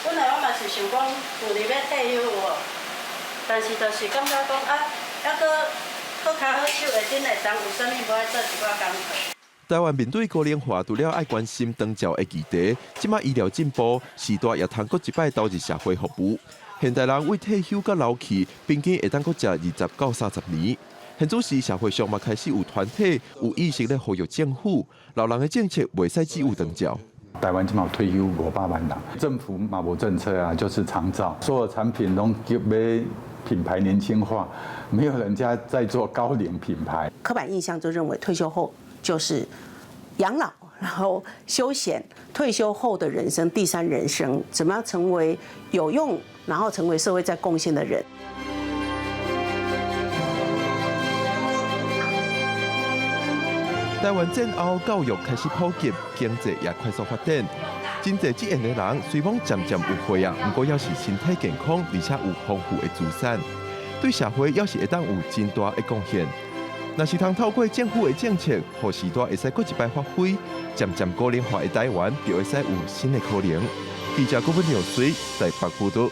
本来我嘛是想讲有日要退休无，但是就是感觉讲啊，还佫较好手会真会当，有啥物无爱做一寡工作。台湾面对高龄化，除了爱关心长照的议题，即马医疗进步，时代也通过一摆投入社会服务。现代人为退休到老去，平均会当搁食20到30年。现主时社会上嘛开始有团体有意识咧呼吁政府，老人的政策袂使只有长照。台湾今嘛退休500万人，政府嘛无政策啊，就是长照，所有产品拢要品牌年轻化，没有人家在做高龄品牌。刻板印象就认为退休后就是养老，然后休闲，退休后的人生，第三人生，怎么样成为有用，然后成为社会在贡献的人。台湾战后教育开始普及，经济也快速发展。真侪这样的人，虽讲渐渐有岁啊，不过要是身体健康，而且有丰富的资产，对社会要是会当有真大的贡献。若是通透过政府的政策，让时代会使过一摆发挥，渐渐高龄化的台湾就会使有新的可能。记者郭文耀水在北报道。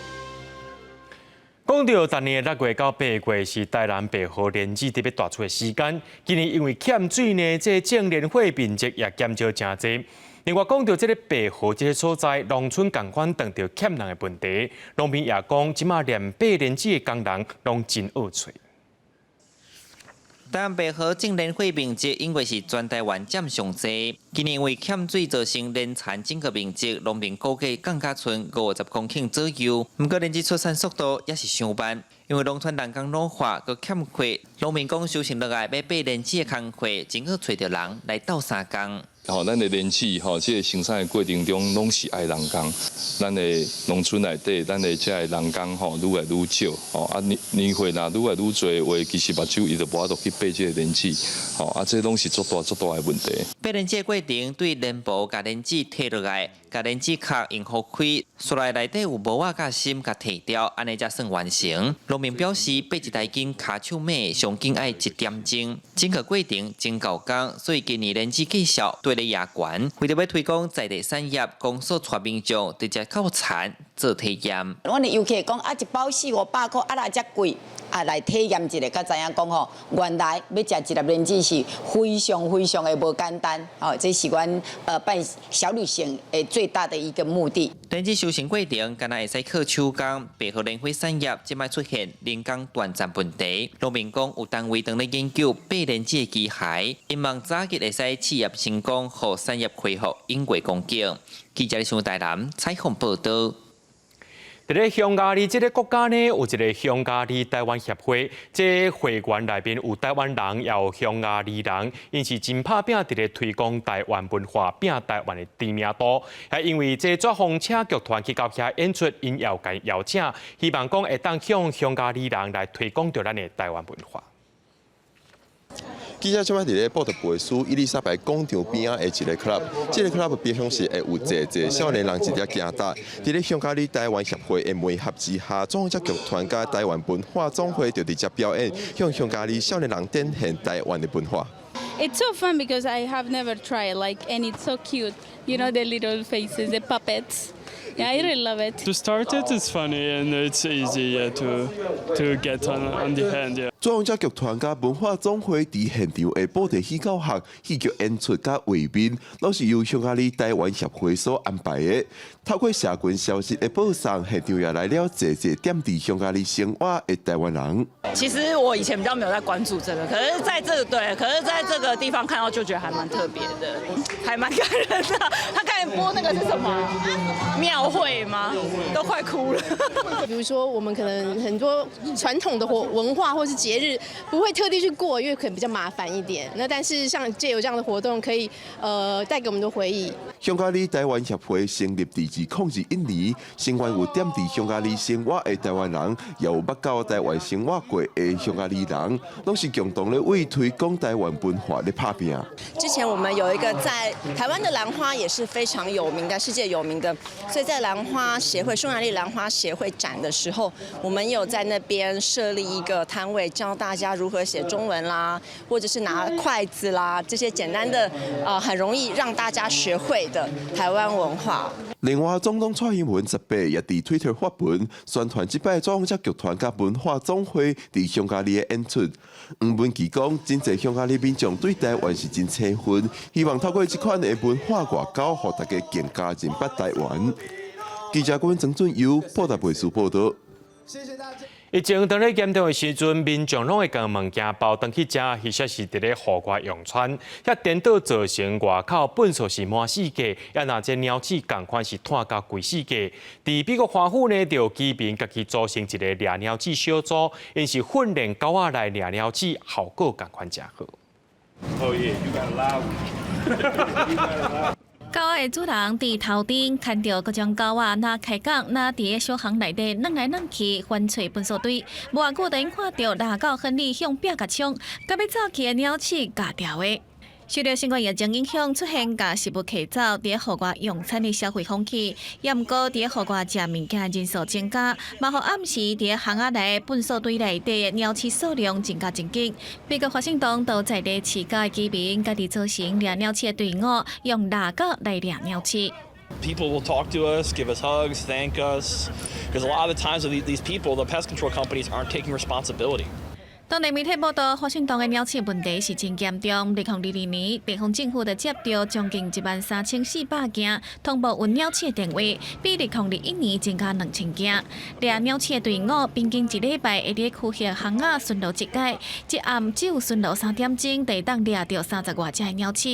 讲到昨年6月到8月是台南白河莲子特别大出的时间，今年因为欠水呢，这种莲花面积也减少真侪。另外讲到这个白河这个所在，农村共款碰到欠人的问题，农民也讲，即马连白莲子的工人拢真恶找。台南白河种莲花面积因为是全台湾占上济，今年因为欠水造成莲残整个面积，农民估计降甲剩50公顷左右。不过莲子出产速度也是相慢，因为农村人工老化，佮欠缺，农民讲收成落来要买莲子的工课，真好找着人来斗相共。咱的莲子这个生产的过程中，拢是爱人工。咱的农村内底，咱的这人工愈来愈少，年岁若愈来愈多话，其实目睭伊就无法度去买这个莲子，这拢是足大的问题。买莲子的过程，对莲苞甲莲子摕落来，甲莲子壳用好开，出来内底有毛仔甲心甲摕掉，安尼才算完成。农民表示，买一台斤卡手马上紧爱1点钟，整个过程真够工，所以今年莲子计数对咧也悬。为着要推广在地产业，公所带民众直接靠田做体验。阮的游客讲一包400-500块，来遮贵，来体验一下，才知影讲原来要食一粒莲子是非常的无简单。这是阮办小旅行最大的一个目的。莲子收成过程，敢若会使靠手工，白河莲花产业即摆出现人工断层问题。农民讲有单位正咧研究白莲子的机械，希望早日会使试验成功，互产业恢复永过光景。记者李上台南采访报道。伫咧匈牙利这个国家呢，有一个匈牙利台湾协会，这会员内面有台湾人，也有匈牙利人，因是真拍拼伫咧推广台湾文化，拼台湾的知名度。也因为这作风车剧团去到遐演出，因要甲邀请，希望讲会当向匈牙利人来推广着咱的台湾文化。记者即摆伫咧波特贝斯伊丽莎白广场边仔的一个 club， 这个 club 边向是会有侪少年人一直行搭。伫咧匈牙利台湾协会的媒合之下，中央剧团甲台湾文化总会就直接表演，向匈牙利少年人展现台湾的文化。It's so fun because I have never tried and it's so cute. You know the little faces, the puppets. Yeah, I really love it. To start it, it's funny and it's easy to get on the hand. Yeah. 中央剧团甲文化总会伫现场的布袋戏教学、戏剧演出甲画面，都是由匈牙利台湾协会所安排的。透过社群消息的报上，现场也来了侪点伫匈牙利生活的台湾人。其实我以前比较没有在关注这个，可是在这个地方看到就觉得还蛮特别的，还蛮感人的。他刚才播那个是什么庙会吗？都快哭了。比如说我们可能很多传统的文化或是节日不会特地去过，因为可能比较麻烦一点。那但是像借由这样的活动，可以带给我们的回忆。匈牙利台湾协会成立伫2001年，成员有点伫匈牙利生活的台湾人，也有捌到台湾生活过的匈牙利人，拢是共同咧为推广台湾文化咧拍拼。之前我们有一个在台湾的兰花也是非常有名的，世界有名的，所以在兰花协会匈牙利兰花协会展的时候，我们有在那边设立一个摊位，教大家如何写中文啦，或者是拿筷子啦，这些简单的很容易让大家学会。的台湾文化。另外，总统蔡英文18也伫 Twitter 发文宣传即摆中央剧团甲文化总会伫匈牙利的演出。文琪讲，真侪匈牙利民众对台湾是真兴奋，希望透过这款的文化外交，互大家更加认捌台湾。记者官曾俊佑报道卫视报道。谢谢大家。疫情当咧严重的时阵，民众拢会将物件包登去食，或者是伫咧户外用餐，遐颠倒造成外口本数是满世界，也若这鸟鼠共款是拖到规世界。伫美国华府呢，就居民家己组成一个掠鸟鼠小组，因是训练狗仔来掠鸟鼠，效果共款真好。Oh yeah, you gotta allow. 狗仔的主人伫头顶看到各种狗仔，若开讲，若伫个小巷内底弄来弄去，翻找粪扫堆。无偌久，突然看到拉狗亨利向壁甲冲，甲要走去的鸟鼠夹掉的。受到新冠疫情影响，出现甲食物客走伫咧户外用餐的消费风气，也毋过伫咧户外食物件人数增加，嘛互暗时伫咧巷仔内粪扫堆内底的鸟鼠数量增加真紧。美国华盛顿都在地饲狗的居民家己组成掠鸟鼠的队伍，用拉狗来掠鸟鼠。People will talk to us, give us hugs, thank us, because a lot of the times these people, the pest control companies, aren't taking responsibility. 当地媒体报道，华盛顿的鸟鼠问题是真严重。2022年，地方政府就接到将近13400件通报运鸟鼠的电话，比2021年增加2000件。掠鸟鼠的队伍平均一礼拜会伫区域巷仔巡逻一届，一暗只有巡逻3点钟，就当掠到30外只的鸟鼠。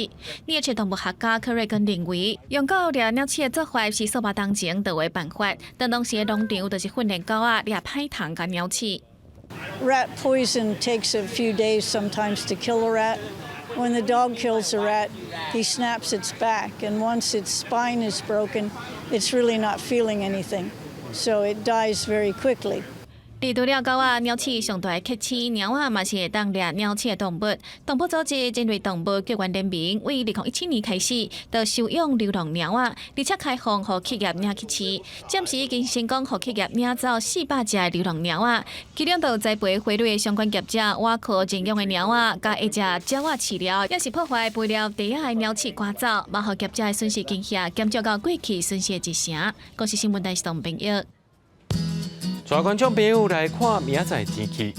猎犬动物学家克瑞根认为，用狗掠鸟鼠的做法是数百年前就有办法，当时的农场就是训练狗仔掠歹虫甲鸟鼠。Rat poison takes a few days sometimes to kill a rat. When the dog kills a rat, he snaps its back, and once its spine is broken, it's really not feeling anything, so it dies very quickly. 除了狗仔，鸟鼠上大的客鸟仔嘛是会当掠鸟鼠的动物。动物组织人类动物救援联盟为2017年开始，就收养流浪鸟仔，而且开放予企业领去饲。暂时已经成功予企业领走400只的流浪鸟仔，其中就栽培肥类的相关业者挖靠认养的鸟仔，甲一只鸟仔饲料，也是破坏肥料地下的鸟鼠赶走，嘛予业者的损失金额减少到过去损失的1成。公司新闻台是董朋友。带观众朋友来看明仔天气。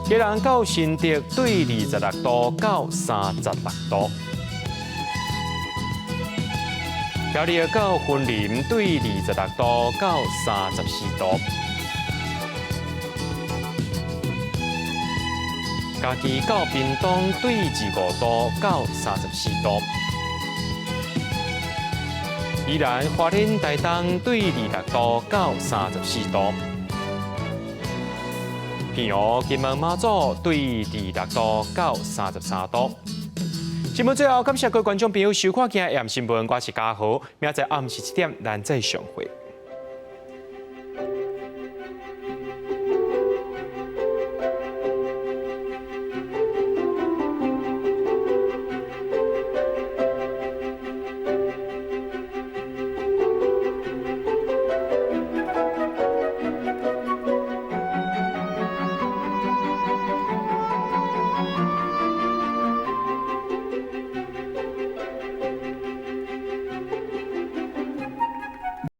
宜兰到新竹对26度到36度，苗栗到云林对26度到34度，嘉义到屏东对25度到34度。宜兰花莲台东对26度到34度，平湖金门马祖对26度到33度。新闻最后，感谢各位观众朋友收看今日新闻，我是嘉豪，明仔暗时7点咱再相会。